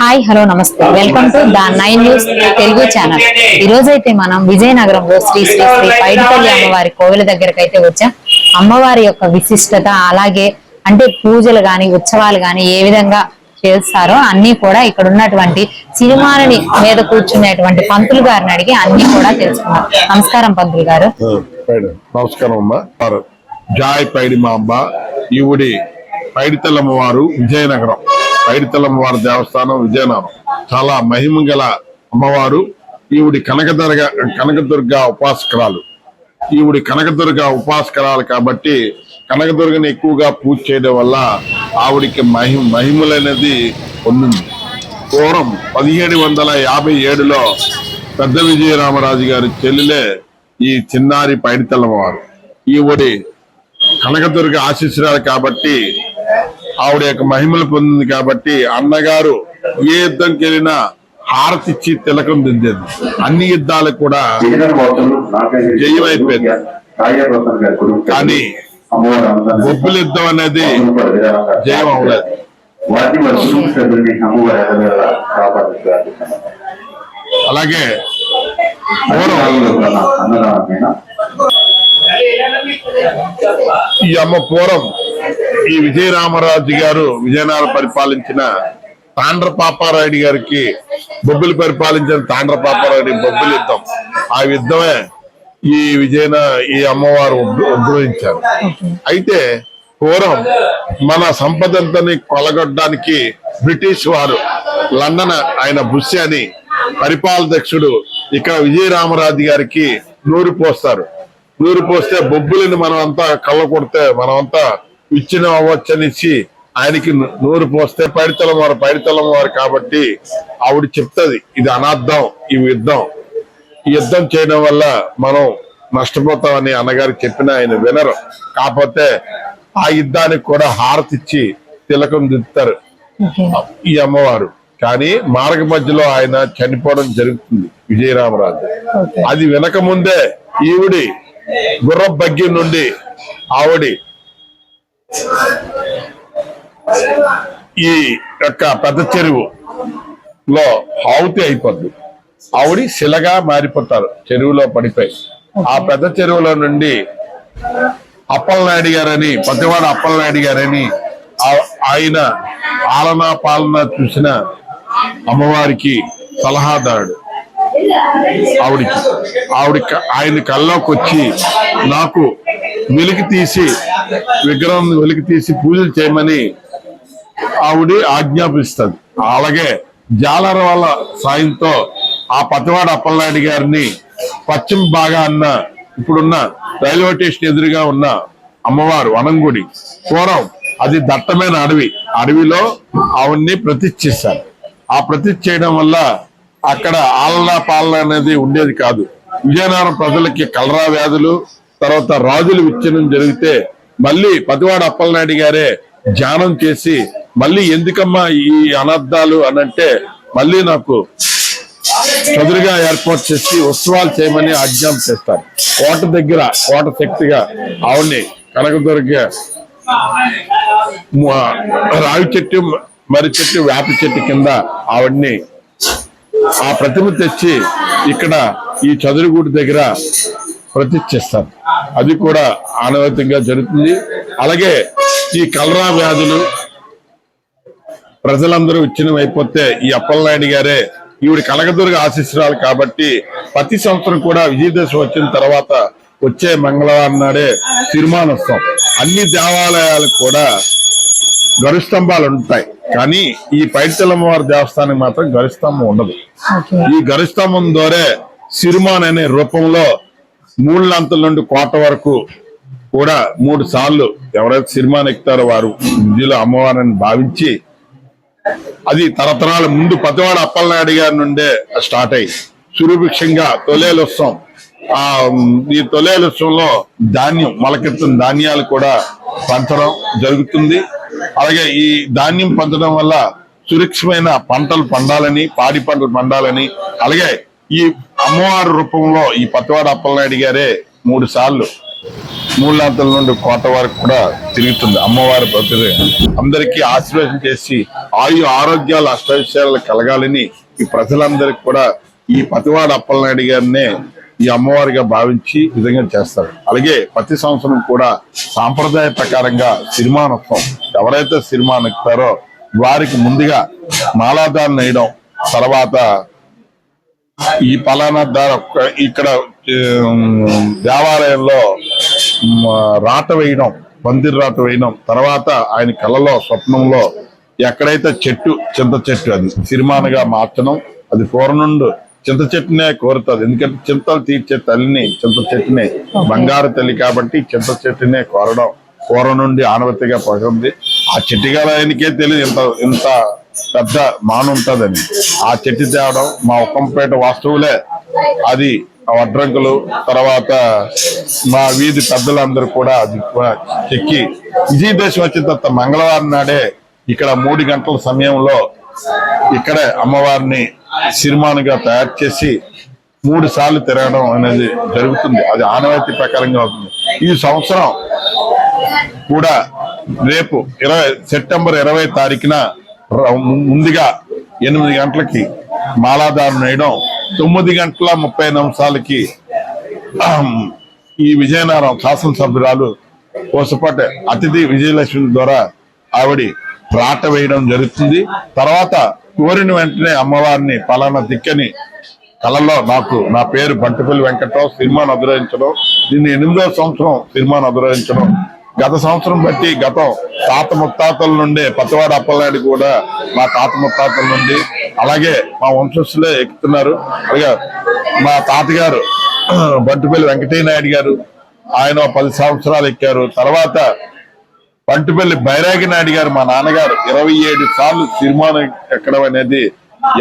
Hi hello నమస్తే welcome to the 9 news Telugu channel. ఈ రోజైతే మనం విజయనగరంలో శ్రీ శ్రీ శ్రీ పైడితల్లి అమ్మవారి కోవిల దగ్గరకు అయితే వచ్చాం. అమ్మవారి యొక్క విశిష్టత అలాగే అంటే పూజలు గాని ఉత్సవాలు గాని ఏ విధంగా చేస్తారో అన్ని కూడా ఇక్కడ ఉన్నటువంటి సిరిమాలని మీద కూర్చునేటువంటి పంతులు గారిని అడిగి అన్ని కూడా తెలుసుకున్నాం. నమస్కారం పంతులు గారు. నమస్కారం అమ్మా. జాయ్ పైడి మా అమ్మ ఈవిడి పైడితల్లమ్మవారు విజయనగరం పైడితల్లమ్మవారి దేవస్థానం విజయనగరం చాలా మహిమ గల అమ్మవారు. ఈవిడి కనకదుర్గ ఉపాసకురాలు. ఈవిడి కనకదుర్గ ఉపాసకురాలు కాబట్టి కనకదుర్గని ఎక్కువగా పూజ చేయడం వల్ల ఆవిడికి మహిమలనేది పొందింది. పూర్వం 1757లో పెద్ద విజయరామరాజు గారి చెల్లెలే ఈ చిన్నారి పైడితల్లమ్మవారు. ఈవిడి కనకదుర్గ ఆశీస్సురాలు కాబట్టి ఆవిడ యొక్క మహిమలు పొందింది కాబట్టి అన్నగారు ఏ యుద్ధంకి వెళ్ళినా హారతిచ్చి తిలకం దిద్దేది. అన్ని యుద్ధాలకు కూడా జయమైపోయింది. కానీ బొబ్బుల యుద్ధం అనేది జయం అవ్వలేదు. అలాగే ఈ అమ్మ పూర్వం ఈ విజయరామరాజు గారు విజయనగరం పరిపాలించిన తాండ్ర పాపారాయుడు గారికి బొబ్బులు పరిపాలించిన తాండ్ర పాపారాయుడి బొబ్బుల యుద్ధం. ఆ యుద్ధమే ఈ అమ్మవారు ఉద్భవించారు. అయితే పూర్వం మన సంపదంతని కొలగొట్టడానికి బ్రిటిష్ వారు లండన్ ఆయన బుస్సి అని పరిపాలధ్యక్షుడు ఇక్కడ విజయరామరాజు గారికి నూరు పోస్తారు. నూరు పోస్తే బొబ్బులని మనమంతా కళ్ళ కొడితే మనమంతా ఇచ్చిన అవ్వచ్చనిచ్చి ఆయనకి నూరు పోస్తే పైడితల్లమ్మవారు కాబట్టి ఆవిడ చెప్తుంది ఇది అనార్థం, ఈ యుద్ధం చేయడం వల్ల మనం నష్టపోతామని అన్నగారికి చెప్పిన ఆయన వినరు. కాకపోతే ఆ యుద్ధానికి కూడా హారతిచ్చి తిలకం దిద్దుతారు ఈ అమ్మవారు. కానీ మార్గ మధ్యలో ఆయన చనిపోవడం జరుగుతుంది విజయరామరాజు. అది వినక ముందే ఈవిడి గుర్ర బగ్గి నుండి ఆవిడి ఈ యొక్క పెద్ద చెరువులో ఆవుతి అయిపోద్ది. ఆవిడి శిలగా మారిపోతారు చెరువులో పడిపోయి. ఆ పెద్ద చెరువులో నుండి అప్పలనాయుడు గారని పతివాడ అప్పలనాయుడు గారని ఆయన ఆలనా పాలన చూసిన అమ్మవారికి సలహాదారుడు. ఆయన కల్లోకి వచ్చి నాకు విగ్రహం వెలికి తీసి పూజలు చేయమని ఆవిడ ఆజ్ఞాపిస్తుంది. అలాగే జాలర వాళ్ళ సాయంతో ఆ పతివాడ అప్పలనాయుడు గారిని పశ్చిమ భాగాన్న ఇప్పుడున్న రైల్వే స్టేషన్ ఎదురుగా ఉన్న అమ్మవారు వనంగుడి పూర్వం అది దట్టమైన అడవిలో ఆవిడ్ని ప్రతిష్ఠిస్తారు. ఆ ప్రతిష్ఠ చేయడం వల్ల అక్కడ ఆలనా పాలన అనేది ఉండేది కాదు. విజయనగరం ప్రజలకి కలరా వ్యాధులు, తర్వాత రాజులు విచ్ఛిన్నం జరిగితే మళ్ళీ పతివాడ అప్పలనాయుడు గారే ధ్యానం చేసి మళ్ళీ ఎందుకమ్మా ఈ అనర్థాలు అనంటే మళ్ళీ నాకు చదురుగా ఏర్పాటు చేసి ఉత్సవాలు చేయమని ఆజ్ఞాపన చేస్తారు. కోట శక్తిగా ఆవిడ్ని కనకదుర్గ రావి చెట్టు, మర్రి చెట్టు, వేప చెట్టు కింద ఆవిడ్ని ఆ ప్రతిమ తెచ్చి ఇక్కడ ఈ చదురుగుడి దగ్గర ప్రతిష్ఠిస్తారు. అది కూడా ఆనవాయితీగా జరుగుతుంది. అలాగే ఈ కలరా వ్యాధులు ప్రజలందరూ విచ్ఛిన్నం అయిపోతే ఈ అప్పలనాయుడు గారే ఈవిడ కనకదుర్గ ఆశీస్సురాలు కాబట్టి ప్రతి సంవత్సరం కూడా విజయదశమి వచ్చిన తర్వాత వచ్చే మంగళవారం నాడే తీర్మానోత్సవం. అన్ని దేవాలయాలకు కూడా గరుస్తంభాలు ఉంటాయి. కానీ ఈ పైడితల్లమ్మవారి దేవస్థానం మాత్రం గరుస్తంభం ఉండదు. ఈ గరుస్తంభం ద్వారా సిరిమాన్ అనే రూపంలో 3 లంతల నుండి కోట వరకు కూడా 3 సార్లు ఎవరైతే సిరిమాన్ ఎక్కుతారో వారు విద్యలో అమ్మవారిని భావించి అది తరతరాల ముందు పతివాడ అప్పలనాయుడు గారి నుండే స్టార్ట్ అయ్యి సురభిక్షంగా తొలేలోత్సవం. ఈ తొలేలోత్సవంలో మొలకెత్తున్న ధాన్యాలు కూడా పంచడం జరుగుతుంది. అలాగే ఈ ధాన్యం పంచడం వల్ల సురక్షమైన పంటలు పండాలని, పాడి పంటలు పండాలని, అలాగే ఈ అమ్మవారి రూపంలో ఈ పతివాడ అప్పలనాయుడు గారే 3 సార్లు మూలాంతల నుండి కోట వరకు కూడా తిరుగుతుంది అమ్మవారి ప్రతి అందరికీ ఆశీర్వాదం చేసి ఆరోగ్యాలు అష్టైశ్వర్యాలు కలగాలని ఈ ప్రజలందరికీ కూడా ఈ పతివాడ అప్పలనాయుడు గారినే ఈ అమ్మవారిగా భావించి విధంగా చేస్తారు. అలాగే ప్రతి సంవత్సరం కూడా సాంప్రదాయ ప్రకారంగా సిరిమానోత్సవం ఎవరైతే సిరిమాను ఎక్కుతారో వారికి ముందుగా మాలాధారణ వేయడం, తర్వాత ఈ పలానా ఇక్కడ దేవాలయంలో రాట వేయడం, పందిరి రాట వేయడం, తర్వాత ఆయన కళలో స్వప్నంలో ఎక్కడైతే చింత చెట్టు అది సిరిమానగా మార్చడం. అది పూర్వం నుండి చింత చెట్టునే కోరుతుంది, ఎందుకంటే చింతలు తీర్చే తల్లిని చింత చెట్టునే బంగారు తల్లి కాబట్టి చింత చెట్టునే కోరడం పూర్వం నుండి ఆనవతిగా పడుతుంది. ఆ చెట్టుగాలకే తెలియదు ఇంత పెద్ద మాను ఉంటుందని. ఆ చెట్టు తేవడం మా ఉక్కంపేట వాస్తువులే అది వడ్రంకులు, తర్వాత మా వీధి పెద్దలందరూ కూడా అది చెక్కి విజయదశమి వచ్చిన తర్వాత మంగళవారం నాడే ఇక్కడ 3 గంటల సమయంలో ఇక్కడే అమ్మవారిని సిరిమానుగా తయారు చేసి 3 సార్లు తిరగడం అనేది జరుగుతుంది. అది ఆనవాయితీ ప్రకారంగా అవుతుంది. ఈ సంవత్సరం కూడా రేపు సెప్టెంబర్ 20 తారీఖున ముందుగా 8 గంటలకి మాలాధారణ వేయడం, 9:30 ఈ విజయనగరం శాసనసభ్యురాలు కోసపాటి అతిథి విజయలక్ష్మి ద్వారా ఆవిడ రాట వేయడం జరుగుతుంది. తర్వాత కోరిన వెంటనే అమ్మవారిని పలానా దిక్కని కళలో నా పేరు బంటిపల్లి వెంకట్రావు సిరిమాను అభిరయించడం, దీన్ని 8వ సంవత్సరం సిరిమాను అభిరయించడం. గత సంవత్సరం బట్టి గతం తాత ముత్తాతల నుండి పతివాడ అప్పలనాయుడు కూడా మా తాత ముత్తాతల నుండి అలాగే మా వంశస్థులే ఎక్కుతున్నారు. అలాగే మా తాతగారు బంటిపల్లి వెంకటయ్య నాయుడు గారు ఆయన 10 సంవత్సరాలు ఎక్కారు. తర్వాత బంటిపల్లి బైరాగి నాయుడు గారు మా నాన్నగారు 27 సార్లు సిరిమాను ఎక్కడం అనేది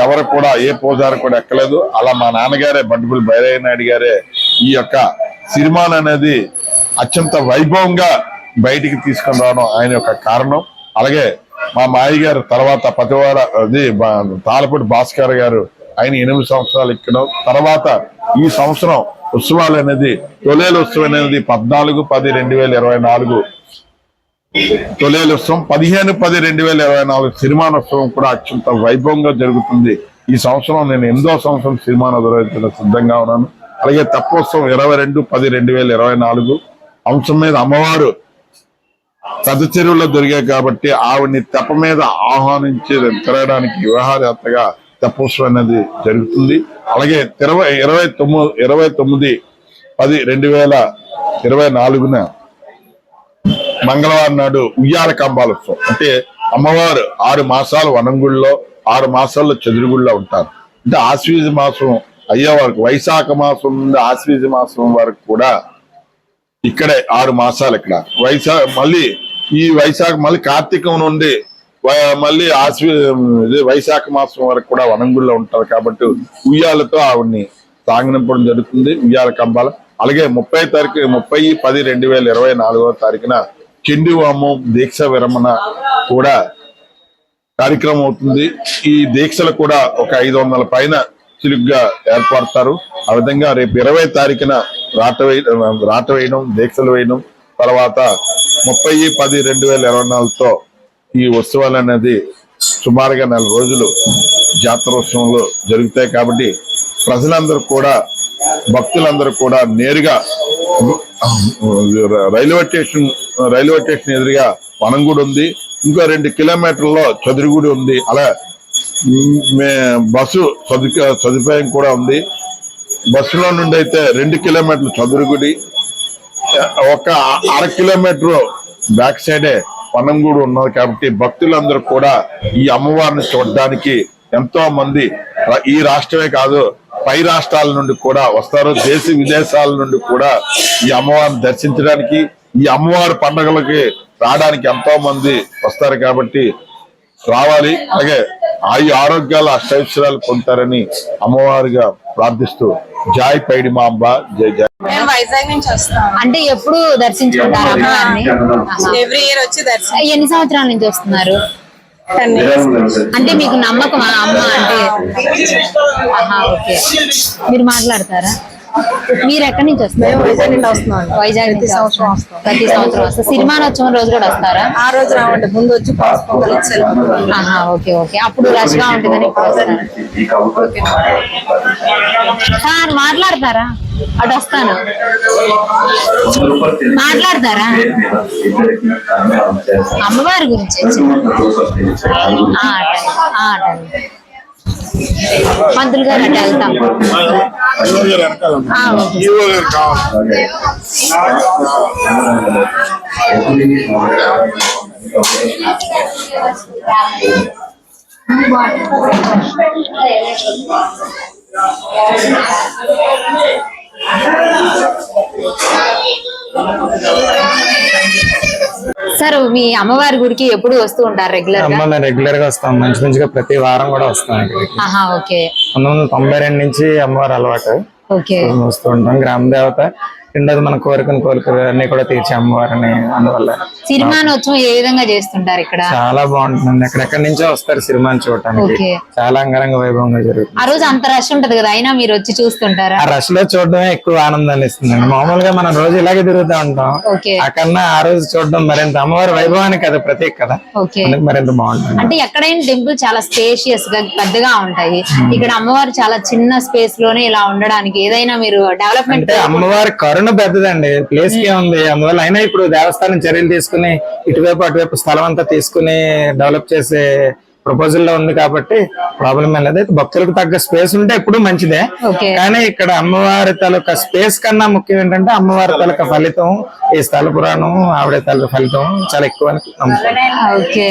ఎవరు కూడా ఏ పూజారి కూడా ఎక్కలేదు. అలా మా నాన్నగారే బంటిపల్లి బైరాగి నాయుడు గారే ఈ యొక్క సిరిమాను అనేది అత్యంత వైభవంగా బయటికి తీసుకొని రావడం ఆయన యొక్క కారణం. అలాగే మా మాయ గారు తర్వాత పతివాడ అది తాళపూడి భాస్కర్ గారు ఆయన 8 సంవత్సరాలు ఎక్కడం. తర్వాత ఈ సంవత్సరం ఉత్సవాలు అనేది తొలేలు ఉత్సవం అనేది 14/10/2024 తొలేలు ఉత్సవం, 15/10/2024 సిరిమానోత్సవం కూడా అత్యంత వైభవంగా జరుగుతుంది. ఈ సంవత్సరం నేను 8వ సంవత్సరం సిరిమాను నిర్వహించడం సిద్ధంగా ఉన్నాను. అలాగే తపోత్సవం 22/10/2024 అంశం మీద అమ్మవారు పెద్ద చెరువులో దొరికాయి కాబట్టి ఆవిడ్ని తెప్ప మీద ఆహ్వానించి తిరగడానికి వివాహయాత్రగా తెప్పోత్సవం అనేది జరుగుతుంది. అలాగే 29/10/2024 మంగళవారం నాడు ఉయ్యాల కంబాలోత్సవం. అంటే అమ్మవారు 6 మాసాలు వనంగుడిలో 6 మాసాల్లో చదురుగుడిలో ఉంటారు. అంటే ఆశ్వీజ మాసం అయ్యే వరకు వైశాఖ మాసం నుండి ఆశ్వీజ మాసం వరకు కూడా ఇక్కడే 6 మాసాలు ఇక్కడ మళ్ళీ ఈ వైశాఖ మళ్ళీ కార్తీకం నుండి మళ్ళీ వైశాఖ మాసం వరకు కూడా వనంగుడిలో ఉంటారు కాబట్టి ఉయ్యాలతో ఆవిడ్ని సాగనింపడం జరుగుతుంది ఉయ్యాల కంబాల. అలాగే 30/10/2024 చెండి హోమం దీక్ష విరమణ కూడా కార్యక్రమం అవుతుంది. ఈ దీక్షలు కూడా ఒక 500 పైన చిలుగ్గా ఏర్పడతారు. ఆ విధంగా రేపు 20 తారీఖున రాట వేయడం దీక్షలు వేయడం, తర్వాత 30/10/2024 ఈ ఉత్సవాలు అనేది సుమారుగా 4 రోజులు జాతరోత్సవంలో జరుగుతాయి. కాబట్టి ప్రజలందరూ కూడా భక్తులందరూ కూడా నేరుగా రైల్వే స్టేషన్ ఎదురుగా వనంగుడి ఉంది, ఇంకో 2 కిలోమీటర్లలో చదురుగుడి ఉంది. అలా బస్సు సదుపాయం కూడా ఉంది. బస్సులో నుండి అయితే 2 కిలోమీటర్లు చదురుగుడి, ఒక 1/2 కిలోమీటర్ బ్యాక్ సైడే వనంగూడు ఉన్నది. కాబట్టి భక్తులందరూ కూడా ఈ అమ్మవారిని చూడడానికి ఎంతో మంది ఈ రాష్ట్రమే కాదు పై రాష్ట్రాల నుండి కూడా వస్తారు. దేశ విదేశాల నుండి కూడా ఈ అమ్మవారిని దర్శించడానికి, ఈ అమ్మవారి పండుగలకి రావడానికి ఎంతో మంది వస్తారు. కాబట్టి రావాలి. అలాగే ఆరోగ్యాలు అష్టైశ్వర్యాలు పొందుతారని అమ్మవారిగా ప్రార్థిస్తూ జై పైడి మా అంబ, జై జై. మేము వైజాగ్ నుంచి వస్తాం. అంటే ఎప్పుడు దర్శించుకుంటారు అమ్మవారిని? ఎవ్రీ ఇయర్ వచ్చి దర్శనం. ఎన్ని సంవత్సరాల నుంచి వస్తున్నారు? 10 years. అంటే మీకు నమ్మకం అమ్మ అంటే? ఓకే, మీరు మాట్లాడతారా? మీరు ఎక్కడి నుంచి వస్తారు? వైజాగ్ నుండి వస్తున్నాం. వైజాగ్ నుంచి ప్రతి సంవత్సరం వస్తారు. ప్రతి సంవత్సరం వస్తారు. సిరిమానోత్సవం రోజు కూడా వస్తారా? ఆ రోజు రావండి, ముందు వచ్చి పాస్ పొంగల్ ఇచ్చి వెళ్ళిపోతాం. ఆహా, ఓకే ఓకే. అప్పుడు రష్ గా ఉంటుందని ఇప్పుడు వస్తారు. సార్ మాట్లాడతారా? అటు వస్తాను. మాట్లాడతారా? అమ్మవారి గురించి మంత్రులు గారు అంటే వెళ్తాం. ఓకే. సార్ మీ అమ్మవారి గుడికి ఎప్పుడు వస్తూ ఉంటారు రెగ్యులర్ గా? మేము రెగ్యులర్ గా వస్తాం, మంచి మంచిగా ప్రతి వారం కూడా వస్తాం ఇక్కడికి. ఆహా, ఓకే 1992 నుంచి అమ్మవారు అలవాటు, ఓకే. వస్తూ ఉంటాం. గ్రామ దేవత రెండోది మన కోరికలు అన్ని కూడా తీర్చే అమ్మవారిని. అందువల్ల సిరిమానోత్సవం ఏ విధంగా చేస్తుంటారు ఇక్కడ? చాలా బాగుంటుంది. ఎక్కడెక్కడి నుంచో వస్తారు సిరిమాని చూడటానికి. ఓకే. చాలా అంగరంగ వైభవంగా జరుగుతుంది. ఆ రోజు అంత రష్ ఉంటది కదా, అయినా మీరు వచ్చి చూస్తుంటారా? ఆ రష్ లో చూడడమే ఎక్కువ ఆనందాన్ని ఇస్తుందండి. మామూలుగా మనం రోజు ఇలాగే తిరుగుతూ ఉంటాం, ఓకే. ఆ కన్నా ఆ రోజు చూడడం మరింత అమ్మవారి వైభవానికి అది ప్రత్యేక కదా, ఓకే. అందుకు మరింత బాగుంటుంది. అంటే ఎక్కడైనా టెంపుల్ చాలా స్పేషియస్ గా పెద్దగా ఉంటాయి, ఇక్కడ అమ్మవారు చాలా చిన్న స్పేస్ లోనే ఇలా ఉండడానికి ఏదైనా మీరు డెవలప్మెంట్? అంటే అమ్మవారి కరుణ పెద్దదండి, ప్లేస్ కి ఉంది. అందువల్ల అయినా ఇప్పుడు దేవస్థానం చర్యలు తీసుకుని ఇటువైపు అటువైపు స్థలం అంతా తీసుకుని డెవలప్ చేసే ప్రపోజల్ లో ఉంది కాబట్టి ప్రాబ్లం ఏం లేదు. భక్తులకు తగ్గ స్పేస్ ఉంటే ఎప్పుడు మంచిదే, ఓకే. కానీ ఇక్కడ అమ్మవారి తాలూకా స్పేస్ కన్నా ముఖ్యం ఏంటంటే అమ్మవారి తాలూకా ఫలితం, ఈ స్థల పురాణం ఆవిడ తాలూకా ఫలితం చాలా ఎక్కువ అని నమ్ముతాను. ఓకే.